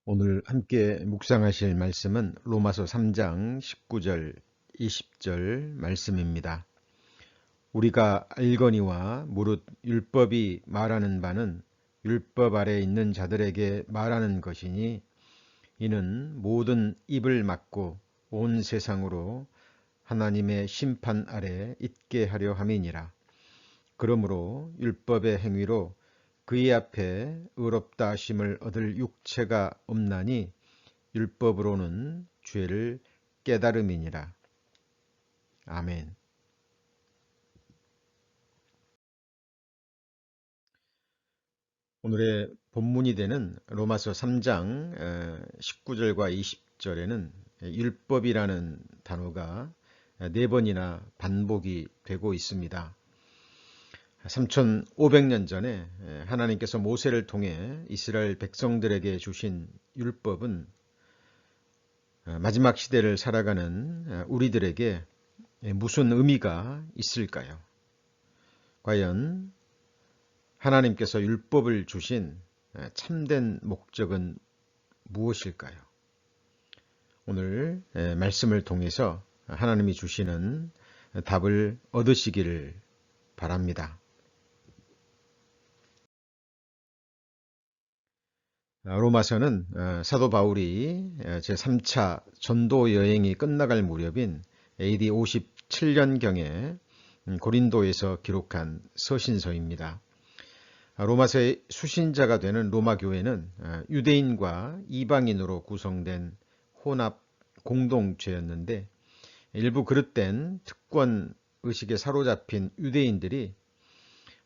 오늘 함께 묵상하실 말씀은 로마서 3장 19절, 20절 말씀입니다. 우리가 알거니와 무릇 율법이 말하는 바는 율법 아래 있는 자들에게 말하는 것이니 이는 모든 입을 막고 온 세상으로 하나님의 심판 아래 있게 하려 함이니라. 그러므로 율법의 행위로 그의 앞에 의롭다 하심을 얻을 육체가 없나니 율법으로는 죄를 깨달음이니라. 아멘. 오늘의 본문이 되는 로마서 3장 19절과 20절에는 율법이라는 단어가 4번이나 반복이 되고 있습니다. 3500년 전에 하나님께서 모세를 통해 이스라엘 백성들에게 주신 율법은 마지막 시대를 살아가는 우리들에게 무슨 의미가 있을까요? 과연 하나님께서 율법을 주신 참된 목적은 무엇일까요? 오늘 말씀을 통해서 하나님이 주시는 답을 얻으시기를 바랍니다. 로마서는 사도 바울이 제3차 전도 여행이 끝나갈 무렵인 AD 57년경에 고린도에서 기록한 서신서입니다. 로마서의 수신자가 되는 로마 교회는 유대인과 이방인으로 구성된 혼합 공동체였는데 일부 그릇된 특권 의식에 사로잡힌 유대인들이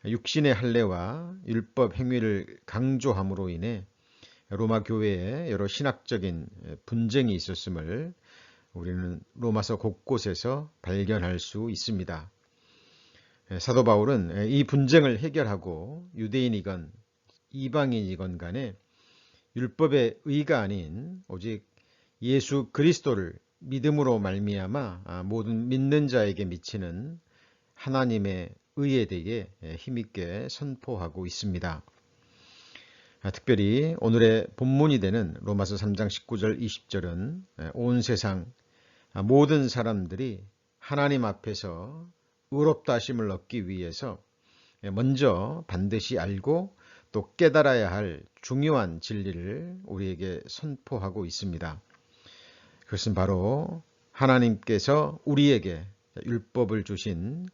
육신의 할례와 율법 행위를 강조함으로 인해 로마 교회에 여러 신학적인 분쟁이 있었음을 우리는 로마서 곳곳에서 발견할 수 있습니다. 사도 바울은 이 분쟁을 해결하고 유대인이건 이방인이건 간에 율법의 의가 아닌 오직 예수 그리스도를 믿음으로 말미암아 모든 믿는 자에게 미치는 하나님의 의에 대해 힘있게 선포하고 있습니다. 특별히 오늘의 본문이 되는 로마서 3장 19절 20절은 온 세상 모든 사람들이 하나님 앞에서 의롭다 하심을 얻기 위해서 먼저 반드시 알고 또 깨달아야 할 중요한 진리를 우리에게 선포하고 있습니다. 그것은 바로 하나님께서 우리에게 율법을 주신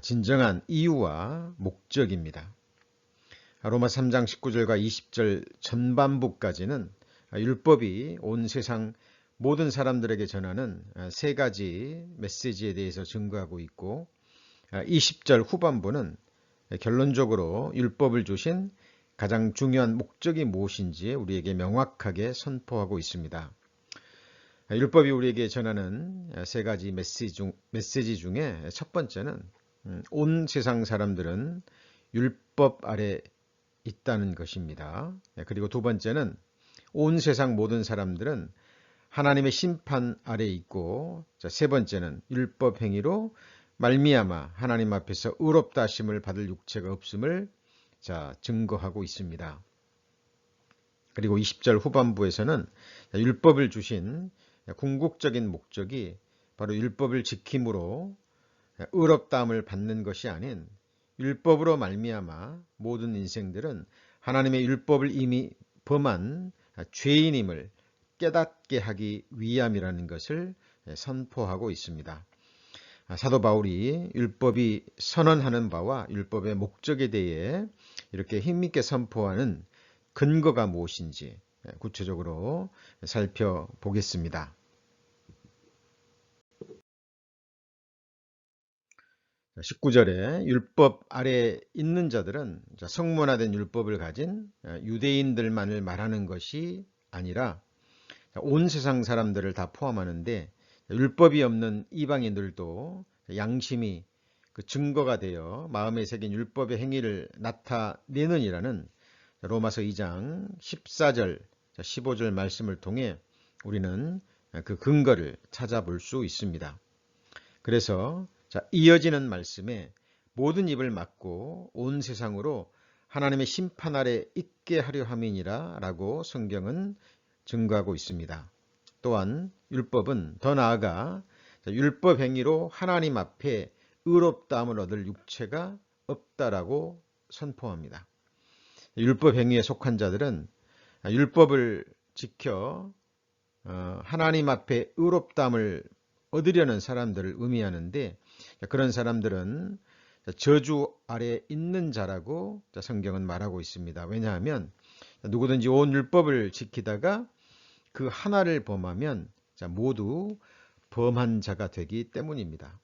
진정한 이유와 목적입니다. 로마 3장 19절과 20절 전반부까지는 율법이 온 세상 모든 사람들에게 전하는 세 가지 메시지에 대해서 증거하고 있고 20절 후반부는 결론적으로 율법을 주신 가장 중요한 목적이 무엇인지 우리에게 명확하게 선포하고 있습니다. 율법이 우리에게 전하는 세 가지 메시지 중에 첫 번째는 온 세상 사람들은 율법 아래 있다는 것입니다. 그리고 두 번째는 온 세상 모든 사람들은 하나님의 심판 아래 있고, 세 번째는 율법 행위로 말미암아 하나님 앞에서 의롭다 하심을 받을 육체가 없음을 증거하고 있습니다. 그리고 20절 후반부에서는 율법을 주신 궁극적인 목적이 바로 율법을 지킴으로 의롭다함을 받는 것이 아닌 율법으로 말미암아 모든 인생들은 하나님의 율법을 이미 범한 죄인임을 깨닫게 하기 위함이라는 것을 선포하고 있습니다. 사도 바울이 율법이 선언하는 바와 율법의 목적에 대해 이렇게 힘있게 선포하는 근거가 무엇인지 구체적으로 살펴보겠습니다. 19절에 율법 아래 있는 자들은 성문화된 율법을 가진 유대인들만을 말하는 것이 아니라 온 세상 사람들을 다 포함하는데 율법이 없는 이방인들도 양심이 그 증거가 되어 마음에 새긴 율법의 행위를 나타내느니라는 로마서 2장 14절, 15절 말씀을 통해 우리는 그 근거를 찾아볼 수 있습니다. 그래서 이어지는 말씀에 모든 입을 막고 온 세상으로 하나님의 심판 아래 있게 하려 함이니라 라고 성경은 증거하고 있습니다. 또한 율법은 더 나아가 율법 행위로 하나님 앞에 의롭다함을 얻을 육체가 없다라고 선포합니다. 율법 행위에 속한 자들은 율법을 지켜 하나님 앞에 의롭다함을 얻으려는 사람들을 의미하는데, 그런 사람들은 저주 아래 있는 자라고 성경은 말하고 있습니다. 왜냐하면 누구든지 온 율법을 지키다가 그 하나를 범하면 모두 범한 자가 되기 때문입니다.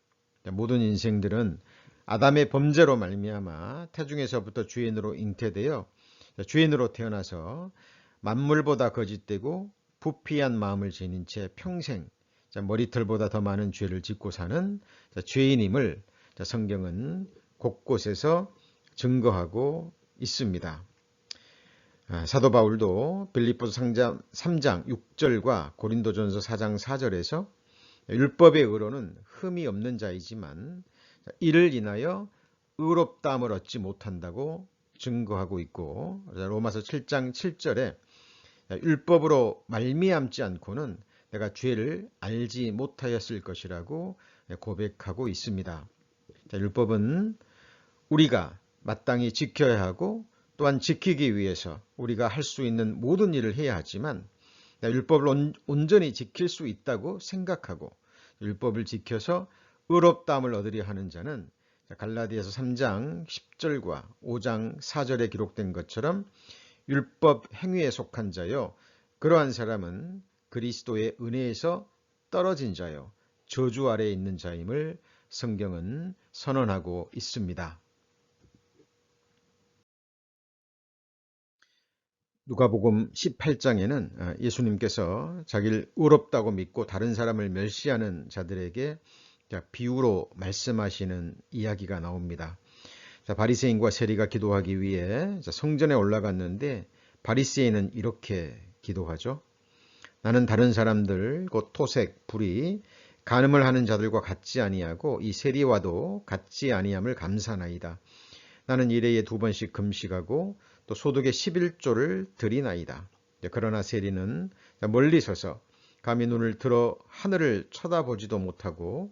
모든 인생들은 아담의 범죄로 말미암아 태중에서부터 죄인으로 잉태되어 죄인으로 태어나서 만물보다 거짓되고 부피한 마음을 지닌 채 평생 머리털보다 더 많은 죄를 짓고 사는 죄인임을 성경은 곳곳에서 증거하고 있습니다. 사도 바울도 빌립보서 3장 6절과 고린도전서 4장 4절에서 율법의 의로는 흠이 없는 자이지만 이를 인하여 의롭다함을 얻지 못한다고 증거하고 있고, 로마서 7장 7절에 율법으로 말미암지 않고는 내가 죄를 알지 못하였을 것이라고 고백하고 있습니다. 율법은 우리가 마땅히 지켜야 하고, 또한 지키기 위해서 우리가 할 수 있는 모든 일을 해야 하지만, 율법을 온전히 지킬 수 있다고 생각하고 율법을 지켜서 의롭다함을 얻으려 하는 자는 갈라디아서 3장 10절과 5장 4절에 기록된 것처럼 율법 행위에 속한 자요, 그러한 사람은 그리스도의 은혜에서 떨어진 자요, 저주 아래에 있는 자임을 성경은 선언하고 있습니다. 누가복음 18장에는 예수님께서 자기를 의롭다고 믿고 다른 사람을 멸시하는 자들에게 비유로 말씀하시는 이야기가 나옵니다. 바리새인과 세리가 기도하기 위해 성전에 올라갔는데, 바리새인은 이렇게 기도하죠. 나는 다른 사람들 곧 토색, 불의, 간음을 하는 자들과 같지 아니하고 이 세리와도 같지 아니함을 감사나이다. 나는 일해에 2번씩 금식하고 또 소득의 11조를 드리나이다. 그러나 세리는 멀리 서서 감히 눈을 들어 하늘을 쳐다보지도 못하고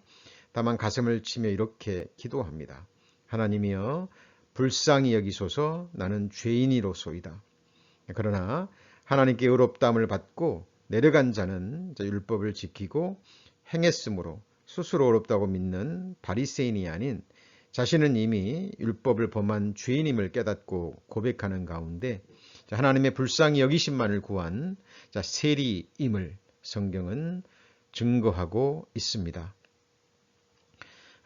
다만 가슴을 치며 이렇게 기도합니다. 하나님이여 불쌍히 여기소서, 나는 죄인이로소이다. 그러나 하나님께 의롭다함을 받고 내려간 자는 율법을 지키고 행했으므로 스스로 의롭다고 믿는 바리새인이 아닌 자신은 이미 율법을 범한 죄인임을 깨닫고 고백하는 가운데 하나님의 불쌍히 여기심만을 구한 세리임을 성경은 증거하고 있습니다.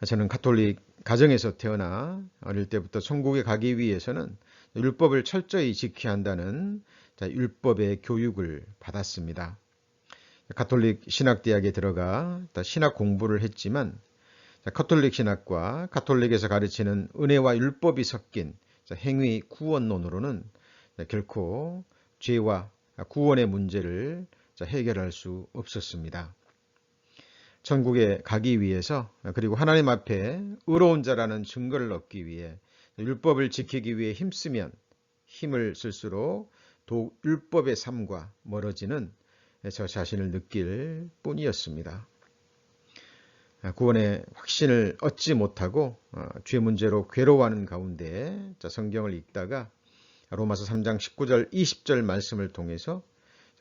저는 가톨릭 가정에서 태어나 어릴 때부터 천국에 가기 위해서는 율법을 철저히 지켜야 한다는 율법의 교육을 받았습니다. 가톨릭 신학대학에 들어가 신학 공부를 했지만 가톨릭 신학과 가톨릭에서 가르치는 은혜와 율법이 섞인 행위 구원론으로는 결코 죄와 구원의 문제를 해결할 수 없었습니다. 천국에 가기 위해서, 그리고 하나님 앞에 의로운 자라는 증거를 얻기 위해 율법을 지키기 위해 힘쓰면 힘을 쓸수록 더욱 율법의 삶과 멀어지는 저 자신을 느낄 뿐이었습니다. 구원의 확신을 얻지 못하고 죄 문제로 괴로워하는 가운데 성경을 읽다가 로마서 3장 19절 20절 말씀을 통해서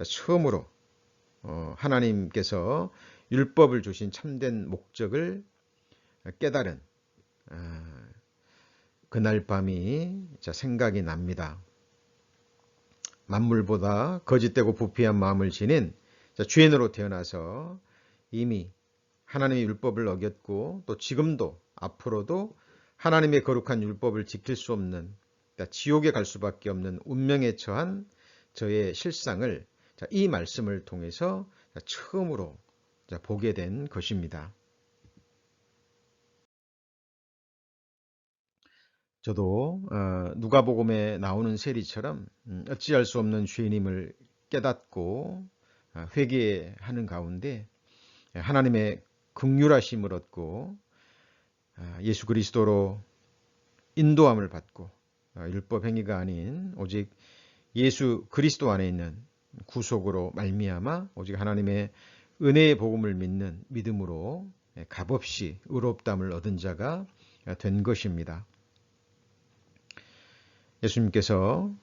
처음으로 하나님께서 율법을 주신 참된 목적을 깨달은 그날 밤이 생각이 납니다. 만물보다 거짓되고 부패한 마음을 지닌 죄인으로 태어나서 이미 하나님의 율법을 어겼고 또 지금도 앞으로도 하나님의 거룩한 율법을 지킬 수 없는, 지옥에 갈 수밖에 없는 운명에 처한 저의 실상을 이 말씀을 통해서 처음으로 보게 된 것입니다. 저도 누가복음에 나오는 세리처럼 어찌할 수 없는 죄인임을 깨닫고 회개하는 가운데 하나님의 긍휼하심을 얻고 예수 그리스도로 인도함을 받고 율법 행위가 아닌 오직 예수 그리스도 안에 있는 구속으로 말미암아 오직 하나님의 은혜의 복음을 믿는 믿음으로 값없이 의롭다함을 얻은 자가 된 것입니다. 예수님께서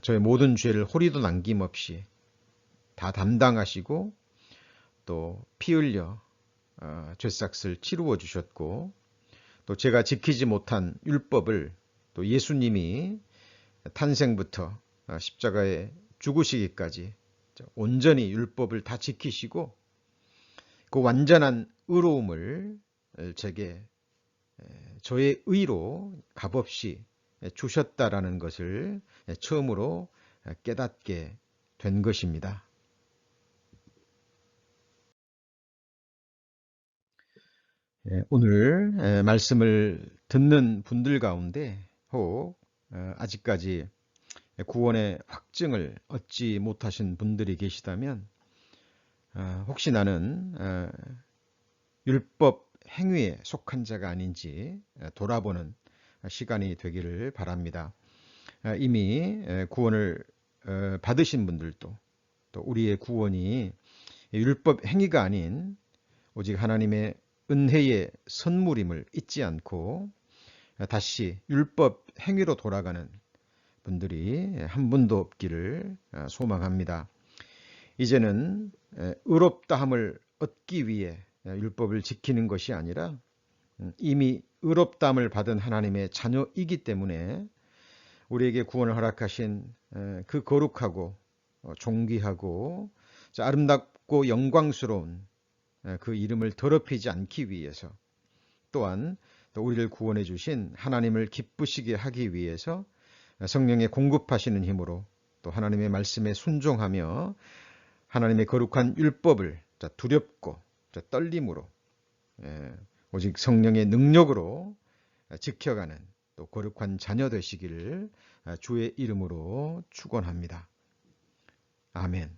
저의 모든 죄를 호리도 남김없이 다 담당하시고 또 피 흘려 죄삭을 치루어 주셨고 또 제가 지키지 못한 율법을 또 예수님이 탄생부터 십자가에 죽으시기까지 온전히 율법을 다 지키시고 그 완전한 의로움을 제게 저의 의로 값없이 주셨다라는 것을 처음으로 깨닫게 된 것입니다. 오늘 말씀을 듣는 분들 가운데 혹 아직까지 구원의 확증을 얻지 못하신 분들이 계시다면 혹시 나는 율법 행위에 속한 자가 아닌지 돌아보는 시간이 되기를 바랍니다. 이미 구원을 받으신 분들도 또 우리의 구원이 율법 행위가 아닌 오직 하나님의 은혜의 선물임을 잊지 않고 다시 율법 행위로 돌아가는 분들이 한 분도 없기를 소망합니다. 이제는 의롭다함을 얻기 위해 율법을 지키는 것이 아니라 이미 의롭다함을 받은 하나님의 자녀이기 때문에 우리에게 구원을 허락하신 그 거룩하고 존귀하고 아름답고 영광스러운 그 이름을 더럽히지 않기 위해서 또한 또 우리를 구원해 주신 하나님을 기쁘시게 하기 위해서 성령의 공급하시는 힘으로 또 하나님의 말씀에 순종하며 하나님의 거룩한 율법을 두렵고 떨림으로 오직 성령의 능력으로 지켜가는 또 거룩한 자녀 되시기를 주의 이름으로 축원합니다. 아멘.